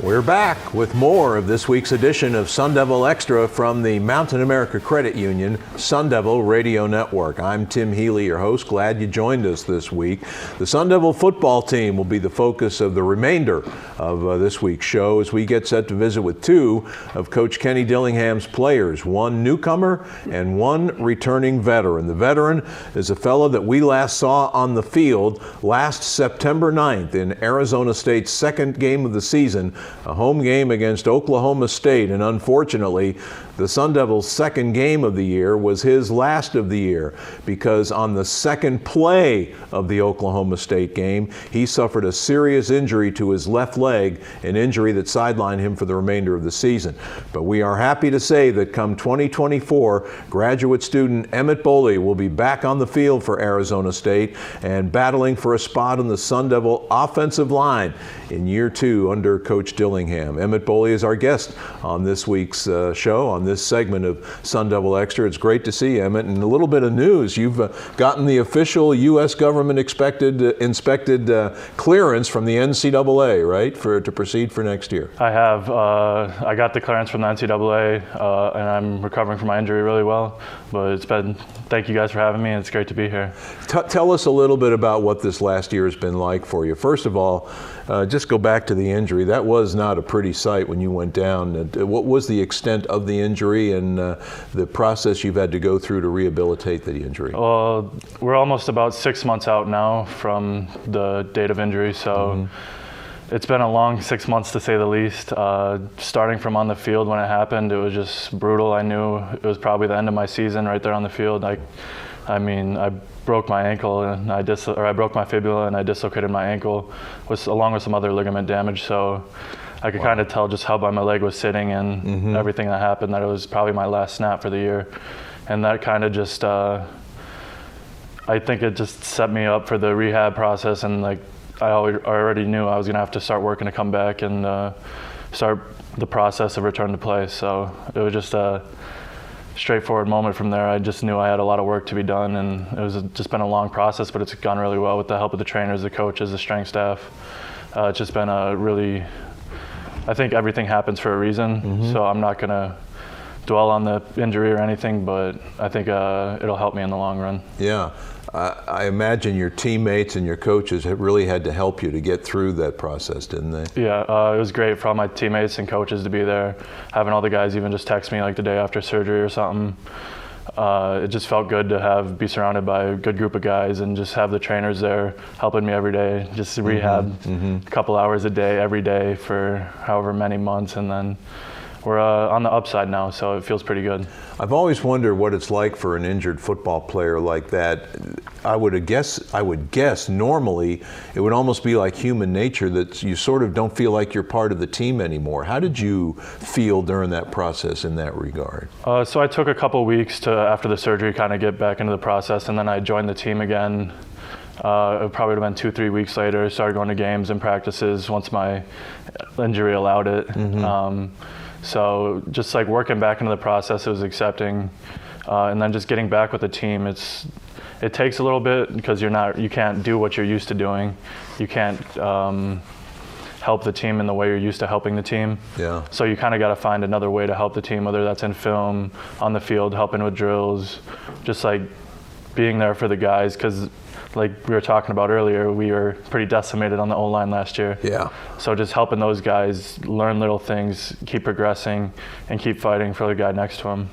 We're back with more of this week's edition of Sun Devil Extra from the Mountain America Credit Union Sun Devil Radio Network. I'm Tim Healey, your host. Glad you joined us this week. The Sun Devil football team will be the focus of the remainder of this week's show as we get set to visit with two of Coach Kenny Dillingham's players, one newcomer and one returning veteran. The veteran is a fellow that we last saw on the field last September 9th in Arizona State's second game of the season, a home game against Oklahoma State, and unfortunately, the Sun Devils' second game of the year was his last of the year because on the second play of the Oklahoma State game, he suffered a serious injury to his left leg, an injury that sidelined him for the remainder of the season. But we are happy to say that come 2024, graduate student Emmit Bohle will be back on the field for Arizona State and battling for a spot on the Sun Devil offensive line in year two under Coach Dillingham. Emmit Bohle is our guest on this week's show, on this segment of Sun Devil Extra. It's great to see you, Emmit. And a little bit of news. You've gotten the official U.S. government inspected clearance from the NCAA, right, to proceed for next year? I have. I got the clearance from the NCAA, and I'm recovering from my injury really well. But thank you guys for having me, and it's great to be here. Tell us a little bit about what this last year has been like for you. First of all, just go back to the injury. That was not a pretty sight when you went down. What was the extent of the injury and the process you've had to go through to rehabilitate the injury? Well, we're almost about 6 months out now from the date of injury, so it's been a long 6 months to say the least. Starting from on the field when it happened, it was just brutal. I knew it was probably the end of my season right there on the field. I broke my ankle and I broke my fibula and I dislocated my ankle along with some other ligament damage. So I could kind of tell just how my leg was sitting and everything that happened, that it was probably my last snap for the year. And that kind of just, I think it just set me up for the rehab process, and I already knew I was gonna have to start working to come back and start the process of return to play. So it was just a straightforward moment from there. I just knew I had a lot of work to be done, and it was just been a long process, but it's gone really well with the help of the trainers, the coaches, the strength staff. It's just been I think everything happens for a reason, so I'm not gonna dwell on the injury or anything, but I think it'll help me in the long run. Yeah. I imagine your teammates and your coaches have really had to help you to get through that process, didn't they? Yeah, it was great for all my teammates and coaches to be there, having all the guys even just text me the day after surgery or something. It just felt good to be surrounded by a good group of guys and just have the trainers there helping me every day, just rehab a couple hours a day every day for however many months, and then we're on the upside now, so it feels pretty good. I've always wondered what it's like for an injured football player like that. I would guess normally it would almost be like human nature that you sort of don't feel like you're part of the team anymore. How did you feel during that process in that regard? So I took a couple weeks after the surgery kind of get back into the process, and then I joined the team again. It probably would have been 2-3 weeks later. Started going to games and practices once my injury allowed it. So just working back into the process, it was accepting, and then just getting back with the team. It takes a little bit because you can't do what you're used to doing. You can't help the team in the way you're used to helping the team. Yeah. So you kind of got to find another way to help the team, whether that's in film, on the field, helping with drills, just being there for the guys, because like we were talking about earlier, we were pretty decimated on the O-line last year. Yeah. So just helping those guys learn little things, keep progressing, and keep fighting for the guy next to them.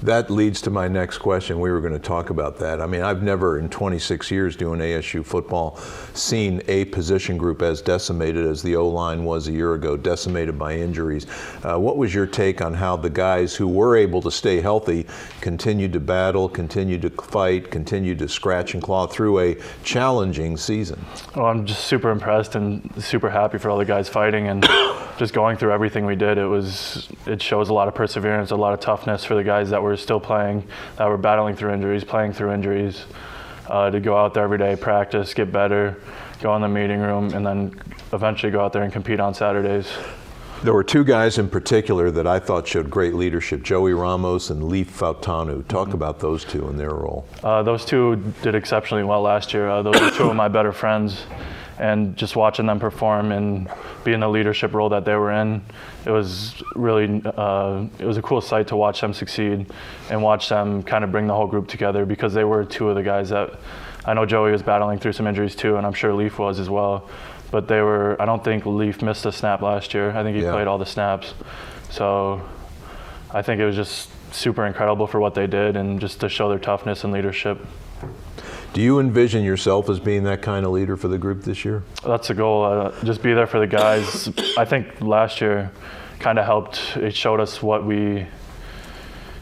That leads to my next question. We were going to talk about that. I mean, I've never in 26 years doing ASU football seen a position group as decimated as the O-line was a year ago, decimated by injuries. What was your take on how the guys who were able to stay healthy continued to battle, continued to fight, continued to scratch and claw through a challenging season? Well, I'm just super impressed and super happy for all the guys fighting and just going through everything we did. It shows a lot of perseverance, a lot of toughness for the guys that were still playing, that were battling through injuries, playing through injuries, to go out there every day, practice, get better, go in the meeting room, and then eventually go out there and compete on Saturdays. There were two guys in particular that I thought showed great leadership, Joey Ramos and Leif Fautanu. Talk about those two and their role. Those two did exceptionally well last year. Those are two of my better friends. And just watching them perform and be in the leadership role that they were in, it was really, it was a cool sight to watch them succeed and watch them kind of bring the whole group together, because they were two of the guys that, I know Joey was battling through some injuries too, and I'm sure Leaf was as well. But they were, I don't think Leaf missed a snap last year. I think he played all the snaps. So I think it was just super incredible for what they did and just to show their toughness and leadership. Do you envision yourself as being that kind of leader for the group this year? That's the goal, just be there for the guys. I think last year kind of helped. It showed us what we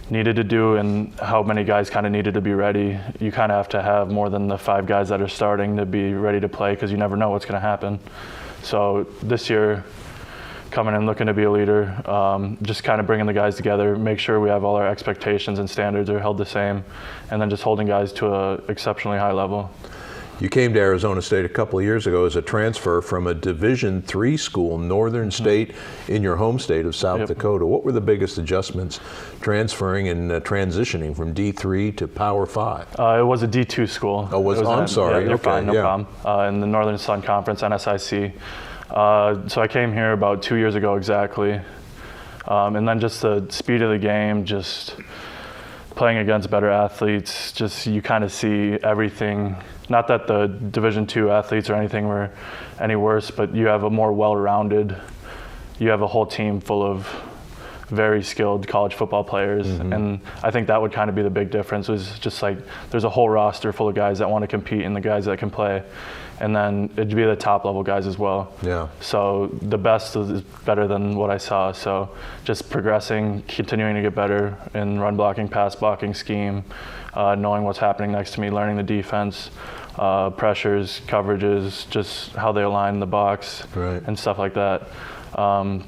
needed to do and how many guys kind of needed to be ready. You kind of have to have more than the 5 guys that are starting to be ready to play, because you never know what's going to happen. So this year, coming in looking to be a leader, just kind of bringing the guys together, make sure we have all our expectations and standards are held the same, and then just holding guys to an exceptionally high level. You came to Arizona State a couple of years ago as a transfer from a Division III school, Northern State, in your home state of South Dakota. What were the biggest adjustments transferring and transitioning from D3 to Power 5? It was a D2 school. Oh, I'm sorry. Yeah, you're fine, no problem. In the Northern Sun Conference, NSIC. So I came here about 2 years ago exactly. And then just the speed of the game, just playing against better athletes, just you kind of see everything. Not that the Division II athletes or anything were any worse, but you have a more well-rounded, you have a whole team full of very skilled college football players. And I think that would kind of be the big difference, was just like there's a whole roster full of guys that want to compete and the guys that can play. And then it'd be the top level guys as well. Yeah. So the best is better than what I saw. So just progressing, continuing to get better in run blocking, pass blocking, scheme, knowing what's happening next to me, learning the defense, pressures, coverages, just how they align in the box, and stuff like that.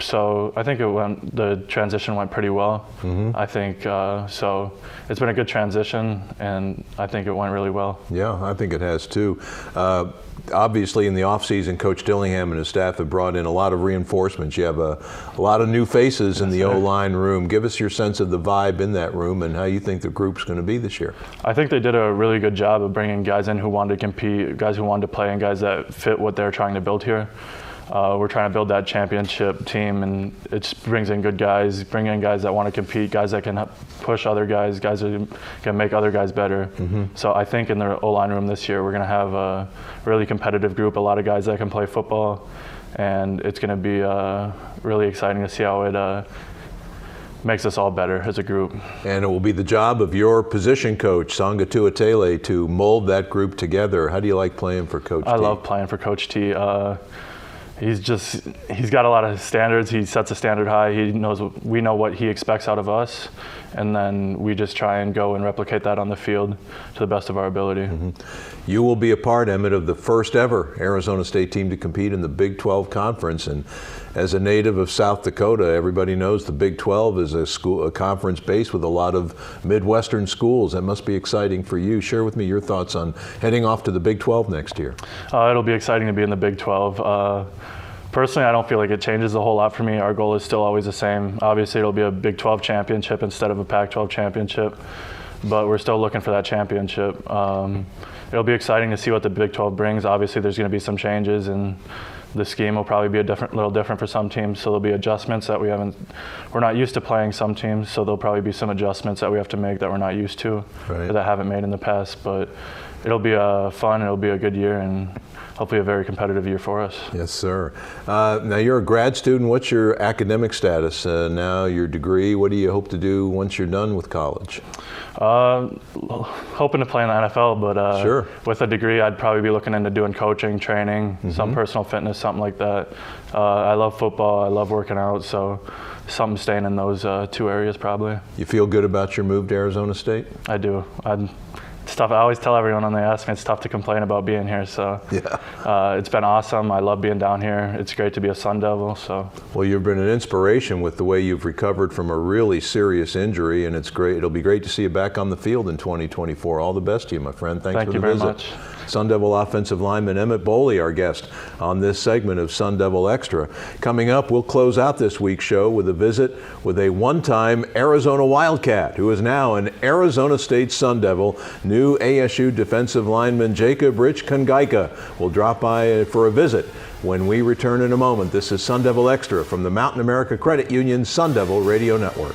So I think the transition went pretty well. I think so. It's been a good transition, and I think it went really well. Yeah, I think it has too. Obviously, in the offseason, Coach Dillingham and his staff have brought in a lot of reinforcements. You have a lot of new faces in the O-line room. Give us your sense of the vibe in that room and how you think the group's going to be this year. I think they did a really good job of bringing guys in who wanted to compete, guys who wanted to play, and guys that fit what they're trying to build here. We're trying to build that championship team, and it just brings in good guys, bring in guys that want to compete, guys that can push other guys, guys that can make other guys better. So I think in the O-line room this year, we're going to have a really competitive group, a lot of guys that can play football, and it's going to be really exciting to see how it makes us all better as a group. And it will be the job of your position coach, Sanga Tuatele, to mold that group together. How do you like playing for Coach T? I love playing for Coach T. He's got a lot of standards. He sets a standard high. We know what he expects out of us, and then we just try and go and replicate that on the field to the best of our ability. You will be a part, Emmit, of the first ever Arizona State team to compete in the Big 12 Conference. And as a native of South Dakota, everybody knows the Big 12 is a conference based with a lot of Midwestern schools. That must be exciting for you. Share with me your thoughts on heading off to the Big 12 next year. It'll be exciting to be in the Big 12. Personally, I don't feel like it changes a whole lot for me. Our goal is still always the same. Obviously, it'll be a Big 12 championship instead of a Pac-12 championship, but we're still looking for that championship. It'll be exciting to see what the Big 12 brings. Obviously, there's going to be some changes, and the scheme will probably be little different for some teams. So there'll be adjustments that we're not used to playing some teams. So there'll probably be some adjustments that we have to make that we're not used to, that haven't made in the past. But it'll be fun. It'll be a good year, and hopefully a very competitive year for us. Yes, sir. Now you're a grad student. What's your academic status now? Your degree. What do you hope to do once you're done with college? Hoping to play in the NFL, but with a degree, I'd probably be looking into doing coaching, training, some personal fitness, something like that. I love football. I love working out, so something staying in those 2 areas probably. You feel good about your move to Arizona State? I do. It's tough. I always tell everyone when they ask me, it's tough to complain about being here. So it's been awesome. I love being down here. It's great to be a Sun Devil. So. Well, you've been an inspiration with the way you've recovered from a really serious injury, and it's great. It'll be great to see you back on the field in 2024. All the best to you, my friend. Thanks for the visit. Thank you very much. Sun Devil offensive lineman Emmit Bohle, our guest on this segment of Sun Devil Extra. Coming up, we'll close out this week's show with a visit with a one-time Arizona Wildcat who is now an Arizona State Sun Devil. New ASU defensive lineman Jacob Rich Kongaika will drop by for a visit when we return in a moment. This is Sun Devil Extra from the Mountain America Credit Union Sun Devil Radio Network.